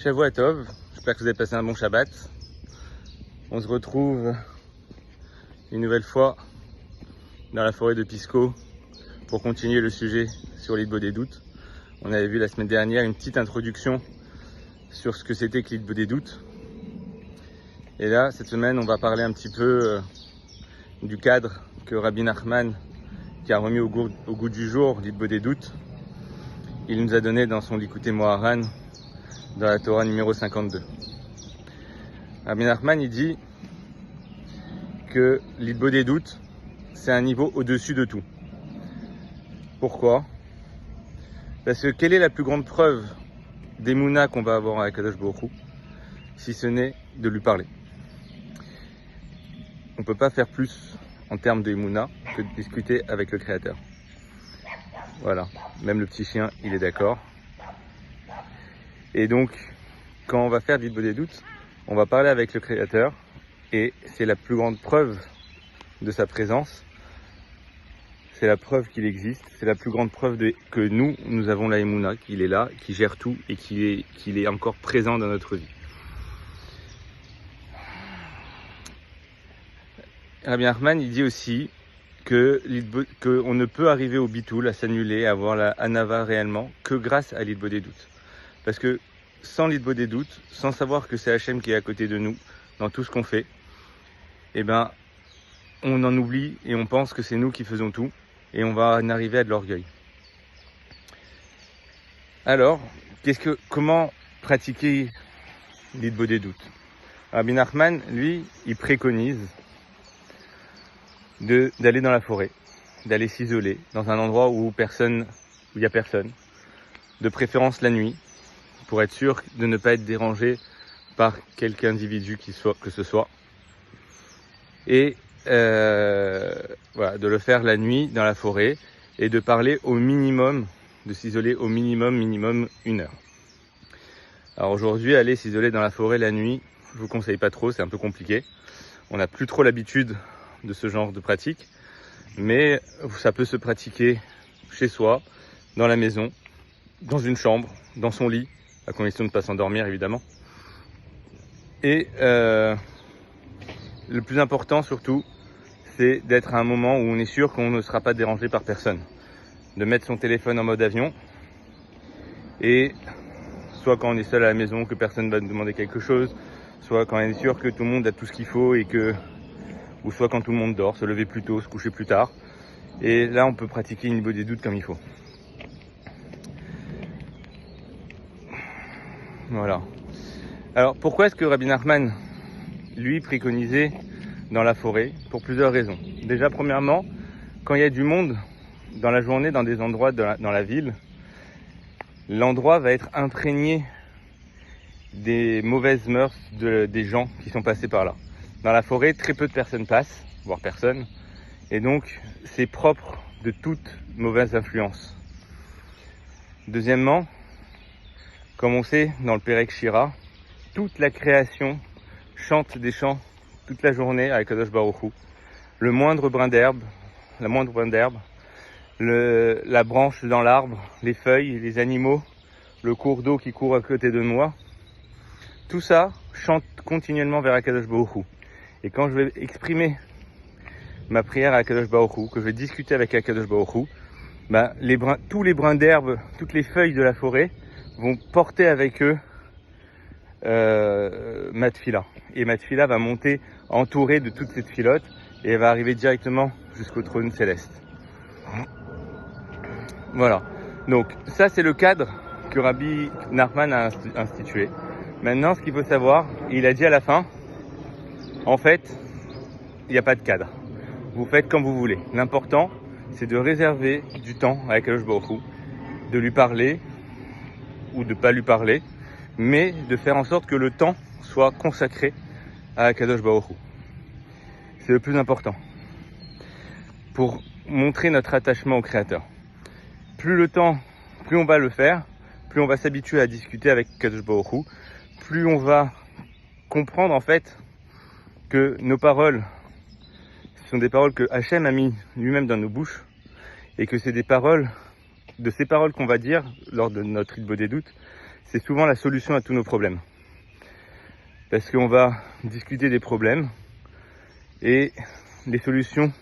Shavua Tov, j'espère que vous avez passé un bon Shabbat. On se retrouve une nouvelle fois dans la forêt de Pisco pour continuer le sujet sur l'Hitbod Edut. On avait vu la semaine dernière une petite introduction sur ce que c'était que l'Hitbod Edut. Et là, cette semaine, on va parler un petit peu du cadre que Rabbi Nachman, qui a remis au goût du jour l'Hitbod Edut, il nous a donné dans son Likutei Moharan, dans la Torah numéro 52. Rabbi Nachman, il dit que l'Hitbod Edut, c'est un niveau au-dessus de tout. Pourquoi? Parce que quelle est la plus grande preuve d'émouna qu'on va avoir avec Akadosh Baruch Hu, si ce n'est de lui parler? On ne peut pas faire plus en termes d'émouna que de discuter avec le Créateur. Voilà, même le petit chien, il est d'accord. Et donc, quand on va faire l'Hitbod Edut, on va parler avec le Créateur, et c'est la plus grande preuve de sa présence. C'est la preuve qu'il existe, c'est la plus grande preuve que nous avons la Emouna, qu'il est là, qu'il gère tout et qu'il est encore présent dans notre vie. Rabbi Nachman, il dit aussi qu'on ne peut arriver au bitoul, à s'annuler, à avoir la Hanava réellement, que grâce à l'Hitbod Edut. Parce que sans l'Hitbod Edut, sans savoir que c'est Hachem qui est à côté de nous, dans tout ce qu'on fait, eh ben, on en oublie et on pense que c'est nous qui faisons tout. Et on va en arriver à de l'orgueil. Alors, comment pratiquer l'Hitbod Edut? Rabbi Nachman, lui, il préconise d'aller dans la forêt, d'aller s'isoler dans un endroit où il n'y a personne, de préférence la nuit, pour être sûr de ne pas être dérangé par quelque individu que ce soit. Et voilà, de le faire la nuit dans la forêt et de parler au minimum, de s'isoler au minimum 1 heure. Alors aujourd'hui, aller s'isoler dans la forêt la nuit, je vous conseille pas trop, c'est un peu compliqué. On n'a plus trop l'habitude de ce genre de pratique, mais ça peut se pratiquer chez soi, dans la maison, dans une chambre, dans son lit, à condition de ne pas s'endormir évidemment. Et le plus important surtout, c'est d'être à un moment où on est sûr qu'on ne sera pas dérangé par personne. De mettre son téléphone en mode avion, et soit quand on est seul à la maison, que personne ne va nous demander quelque chose, soit quand on est sûr que tout le monde a tout ce qu'il faut, ou soit quand tout le monde dort, se lever plus tôt, se coucher plus tard. Et là, on peut pratiquer une Hitbod Edut comme il faut. Voilà. Alors, pourquoi est-ce que Rabbi Nachman, lui, préconisait dans la forêt? Pour plusieurs raisons. Déjà, premièrement, quand il y a du monde dans la journée, dans des endroits dans la ville, l'endroit va être imprégné des mauvaises mœurs des gens qui sont passés par là. Dans la forêt, très peu de personnes passent, voire personne, et donc c'est propre de toute mauvaise influence. Deuxièmement, comme on sait dans le Perek Shira, toute la création chante des chants toute la journée avec Akadosh Baruch Hu. Le moindre brin d'herbe, la branche dans l'arbre, les feuilles, les animaux, le cours d'eau qui court à côté de moi, tout ça chante continuellement vers Akadosh Baruch Hu. Et quand je vais exprimer ma prière à Akadosh Baruch Hu, que je vais discuter avec Akadosh Baruch Hu, tous les brins d'herbe, toutes les feuilles de la forêt vont porter avec eux ma tfila. Et ma tfila va monter entourée de toute cette filote et elle va arriver directement jusqu'au trône céleste. Voilà. Donc ça, c'est le cadre que Rabbi Nachman a institué. Maintenant, ce qu'il faut savoir, il a dit à la fin, en fait, il n'y a pas de cadre. Vous faites comme vous voulez. L'important, c'est de réserver du temps avec Akadosh Baruch Hu, de lui parler ou de ne pas lui parler, mais de faire en sorte que le temps soit consacré à Akadosh Baruch Hu. C'est le plus important pour montrer notre attachement au Créateur. Plus on va le faire, plus on va s'habituer à discuter avec Akadosh Baruch Hu, plus on va comprendre en fait que nos paroles, ce sont des paroles que Hachem a mis lui-même dans nos bouches, et que c'est de ces paroles qu'on va dire lors de notre Hitbod Edut, c'est souvent la solution à tous nos problèmes. Parce qu'on va discuter des problèmes et les solutions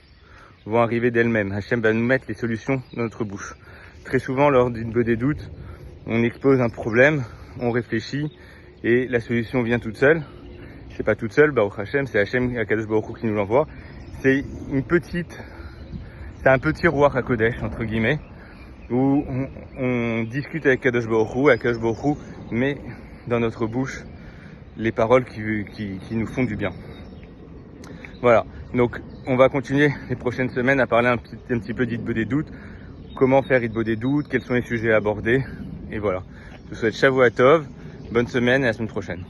vont arriver d'elles-mêmes. Hachem va nous mettre les solutions dans notre bouche. Très souvent, lors d'une des doutes, on expose un problème, on réfléchit et la solution vient toute seule. C'est pas toute seule, Baruch Hachem, c'est Hachem Akadosh Baruch Hu qui nous l'envoie. C'est un petit roi HaKodesh, entre guillemets, où on discute avec Akadosh Baruch Hu, Akadosh Baruch Hu met dans notre bouche les paroles qui nous font du bien. Voilà, donc on va continuer les prochaines semaines à parler un petit peu d'Hitbo des doutes, comment faire Hitbo des doutes, quels sont les sujets à aborder, et voilà. Je vous souhaite Shavua Tov, bonne semaine et à la semaine prochaine.